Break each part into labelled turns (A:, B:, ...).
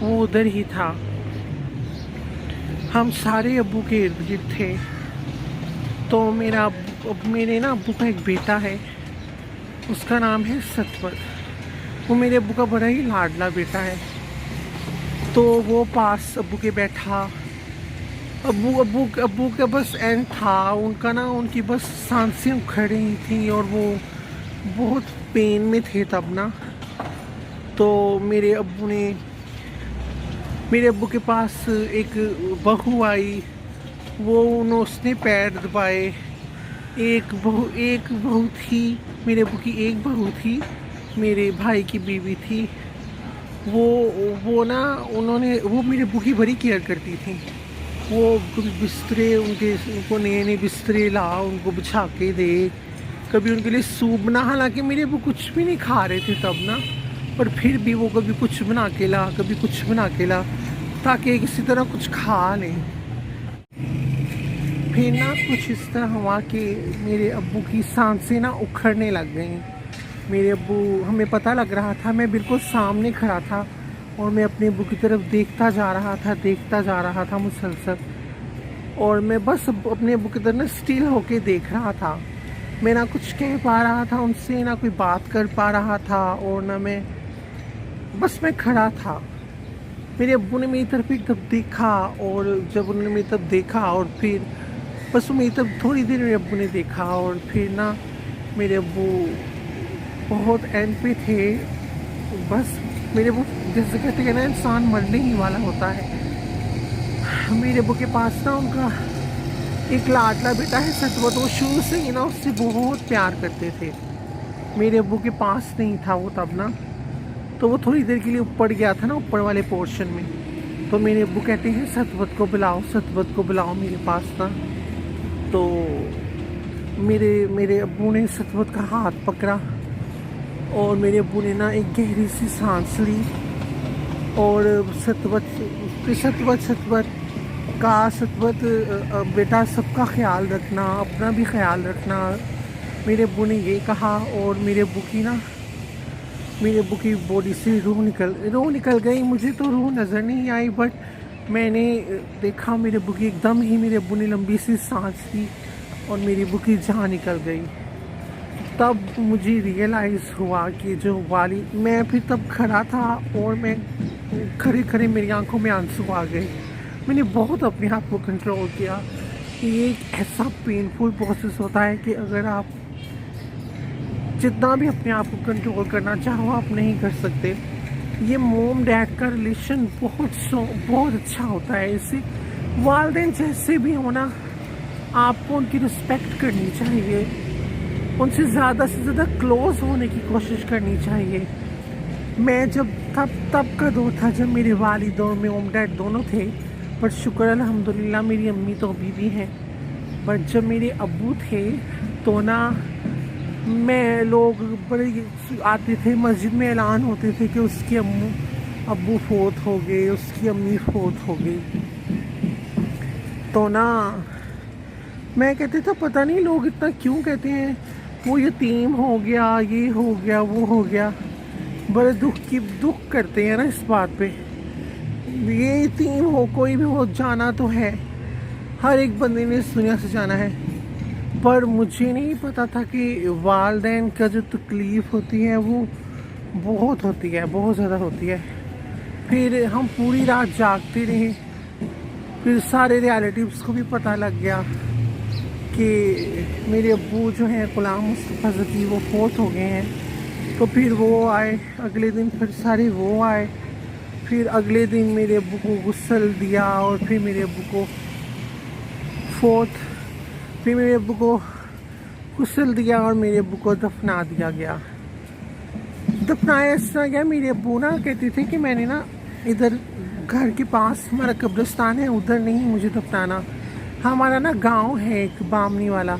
A: وہ ادھر ہی تھا. ہم سارے ابو کے ارد گرد تھے. تو میرے نا ابو کا ایک بیٹا ہے, اس کا نام ہے ستور. وہ میرے ابو کا بڑا ہی لاڈلا بیٹا ہے. تو وہ پاس ابو کے بیٹھا. ابو کا بس اینڈ تھا ان کا نا, ان کی بس سانسیں اکھڑ رہی تھیں اور وہ بہت پین میں تھے تب نا. تو میرے ابو کے پاس ایک بہو آئی. اس نے پیر دبائے. ایک بہو تھی میرے ابو کی, ایک بہو تھی میرے بھائی کی بیوی تھی. وہ میرے ابو کی بڑی کیئر کرتی تھی. وہ بسترے ان کو نئے نئے بسترے لا, ان کو بچھا کے دے, کبھی ان کے لیے سوپ بنا. حالانکہ میرے ابو کچھ بھی نہیں کھا رہے تھے تب نا, پر پھر بھی وہ کبھی کچھ بنا کے لا, کبھی کچھ بنا کے لا, تاکہ کسی طرح کچھ کھا لیں. پھر نا کچھ اس طرح ہوا کہ میرے ابو کی سانسیں نا اکھڑنے لگ گئیں. ہمیں پتہ لگ رہا تھا, میں بالکل سامنے کھڑا تھا اور میں اپنے ابو کی طرف دیکھتا جا رہا تھا مسلسل. اور میں بس اپنے ابو کی طرف نا اسٹل ہو کے دیکھ رہا تھا. میں نہ کچھ کہہ پا رہا تھا ان سے, نہ کوئی بات کر پا رہا تھا, اور نہ میں کھڑا تھا. میرے ابو نے میری طرف ایک دم دیکھا, اور جب انہوں نے میری طرف دیکھا اور پھر بس میری طرف تھوڑی دیر میرے ابو نے دیکھا, اور پھر نا میرے ابو بہت اینڈ پہ تھے. بس میرے ابو جیسے کہتے ہیں نا انسان مرنے ہی والا ہوتا ہے. میرے ابو کے پاس نا ان کا ایک لاڈلا بیٹا ہے ستور. تو وہ شروع سے ہی نا اس سے بہت پیار کرتے تھے. میرے ابو کے پاس نہیں تھا وہ تب نا, تو وہ تھوڑی دیر کے لیے اوپر گیا تھا نا, اوپر والے پورشن میں. تو میرے ابو کہتے ہیں ستوت کو بلاؤ میرے پاس نا. تو میرے ابو نے ستوت کا ہاتھ پکڑا, اور میرے ابو نے نا ایک گہری سی سانس لی, اور ستوت بیٹا سب کا خیال رکھنا, اپنا بھی خیال رکھنا. میرے ابو نے یہ کہا, اور میرے ابو کی باڈی سے روح نکل گئی. مجھے تو روح نظر نہیں آئی, بٹ میں نے دیکھا میرے ابو کی ایک دم ہی میرے ابو نے لمبی سی سانس لی, اور میری ابو کی جان نکل گئی. تب مجھے ریئلائز ہوا کہ جو والد, میں پھر تب کھڑا تھا, اور میں کھڑے میری آنکھوں میں آنسو آ گئے. میں نے بہت اپنے آپ کو کنٹرول کیا. یہ ایک ایسا پینفل پروسیس ہوتا ہے کہ اگر آپ جتنا بھی اپنے آپ کو کنٹرول کرنا چاہو آپ نہیں کر سکتے. یہ موم ڈیڈ کا ریلیشن بہت اچھا ہوتا ہے. اس سے والدین جیسے بھی ہونا, آپ کو ان کی رسپیکٹ کرنی چاہیے, ان سے زیادہ کلوز ہونے کی کوشش کرنی چاہیے. میں جب تب کا دور تھا جب میرے والد اور موم ڈیڈ دونوں تھے, پر شکر الحمدللہ میری امی تو ابھی بھی ہیں. بٹ جب میرے ابو تھے تو نا میں لوگ بڑے آتے تھے, مسجد میں اعلان ہوتے تھے کہ اس کے ابو فوت ہو گئے, اس کی امی فوت ہو گئی. تو نا میں کہتے تھا پتہ نہیں لوگ اتنا کیوں کہتے ہیں, وہ یتیم ہو گیا, یہ ہو گیا, وہ ہو گیا. بڑے دکھ کرتے ہیں نا اس بات پہ. یہ یتیم ہو, کوئی بھی ہو, جانا تو ہے, ہر ایک بندے نے اس دنیا سے جانا ہے. پر مجھے نہیں پتا تھا کہ والدین کا جو تکلیف ہوتی ہے وہ بہت زیادہ ہوتی ہے. پھر ہم پوری رات جاگتے رہے. پھر سارے ریلیٹیوز کو بھی پتہ لگ گیا کہ میرے ابو جو ہیں غلام مصطفیٰ زکی وہ فوت ہو گئے ہیں. تو پھر وہ آئے اگلے دن, پھر سارے وہ آئے. پھر اگلے دن میرے ابو کو غسل دیا, اور پھر میرے ابو کو غسل دیا, اور میرے ابو کو دفنا دیا گیا. دفنایا اس طرح گیا, میرے ابو نا کہتے تھے کہ میں نے نا ادھر گھر کے پاس ہمارا قبرستان ہے, ادھر نہیں مجھے دفنانا, ہمارا نا گاؤں ہے ایک بامنی والا.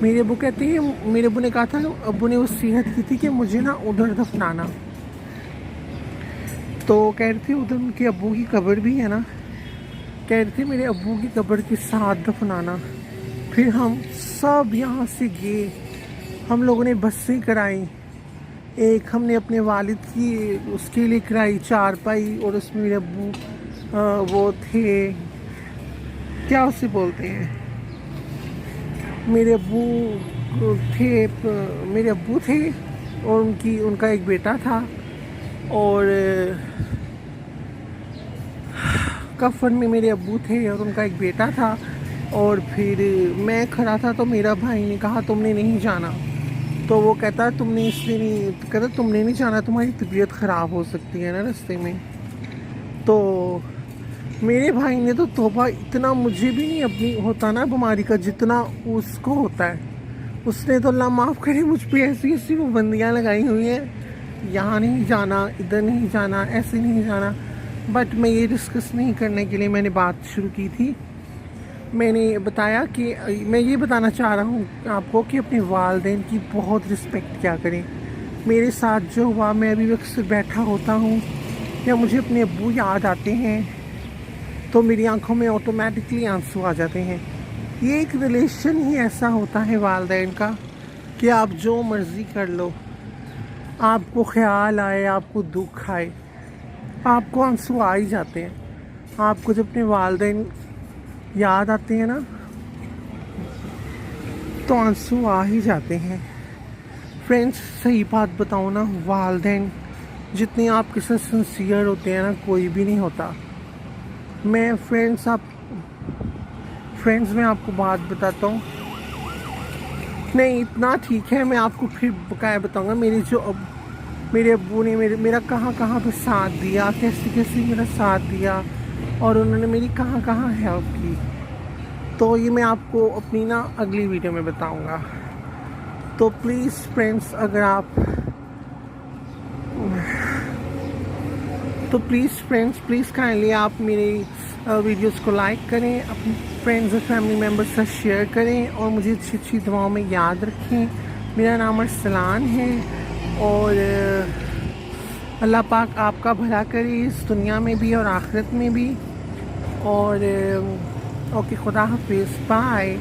A: میرے ابو کہتے ہیں, میرے ابو نے کہا تھا, ابو نے وصیت کی تھی کہ مجھے نا ادھر دفنانا. تو کہہ رہے تھے ادھر ان کے ابو کی قبر بھی ہے نا, کہہ رہے تھے میرے ابو کی قبر کے ساتھ دفنانا. پھر ہم سب یہاں سے گئے, ہم لوگوں نے بسیں کرائیں, ایک ہم نے اپنے والد کی اس کے لیے کرائی چارپائی، اور اس میں میرے ابو وہ تھے، کیا اسے بولتے ہیں، میرے ابو تھے اور ان کا ایک بیٹا تھا، اور کفن میں میرے ابو تھے اور ان کا ایک بیٹا تھا، اور پھر میں کھڑا تھا تو میرا بھائی نے کہا تم نے نہیں جانا، تو وہ کہتا تم نے اس لیے نہیں، کہتا تم نے نہیں جانا، تمہاری طبیعت خراب ہو سکتی ہے نا رستے میں۔ تو میرے بھائی نے تو توبہ، اتنا مجھے بھی نہیں اپنی ہوتا نا بیماری کا جتنا اس کو ہوتا ہے، اس نے تو اللہ معاف کرے مجھ پہ ایسی ایسی پابندیاں لگائی ہوئی ہیں، یہاں نہیں جانا، ادھر نہیں جانا، ایسے نہیں جانا، بٹ میں یہ ڈسکس نہیں کرنے کے لیے میں نے بات شروع کی تھی۔ میں نے بتایا کہ میں یہ بتانا چاہ رہا ہوں آپ کو کہ اپنے والدین کی بہت رسپیکٹ کیا کریں۔ میرے ساتھ جو ہوا، میں ابھی اکثر بیٹھا ہوتا ہوں یا مجھے اپنے ابو یاد آتے ہیں تو میری آنکھوں میں آٹومیٹکلی آنسو آ جاتے ہیں۔ یہ ایک ریلیشن ہی ایسا ہوتا ہے والدین کا کہ آپ جو مرضی کر لو، آپ کو خیال آئے، آپ کو دکھ آئے، آپ کو آنسو آ ہی جاتے ہیں۔ آپ کو جب اپنے والدین یاد آتے ہیں نا تو آنسو آ ہی جاتے ہیں۔ فرینڈس، صحیح بات بتاؤں نا، والدین جتنے آپ کے ساتھ سنسیئر ہوتے ہیں نا، کوئی بھی نہیں ہوتا۔ میں فرینڈس میں آپ کو بات بتاتا ہوں، نہیں اتنا ٹھیک ہے، میں آپ کو پھر بقایا بتاؤں گا میرے ابو نے میرا کہاں کہاں پہ ساتھ دیا، کیسے کیسے میرا ساتھ دیا، اور انہوں نے میری کہاں کہاں ہیلپ کی، تو یہ میں آپ کو اپنی نا اگلی ویڈیو میں بتاؤں گا۔ تو پلیز فرینڈس، پلیز کائنڈلی آپ میری ویڈیوز کو لائک کریں، اپنے فرینڈز اور فیملی ممبر سے شیئر کریں، اور مجھے اچھی اچھی دعاؤں میں یاد رکھیں۔ میرا نام ارسلان ہے، اور اللہ پاک آپ کا بھلا کرے اس دنیا میں بھی اور آخرت میں بھی، اور اوکے، خدا حافظ، بائے۔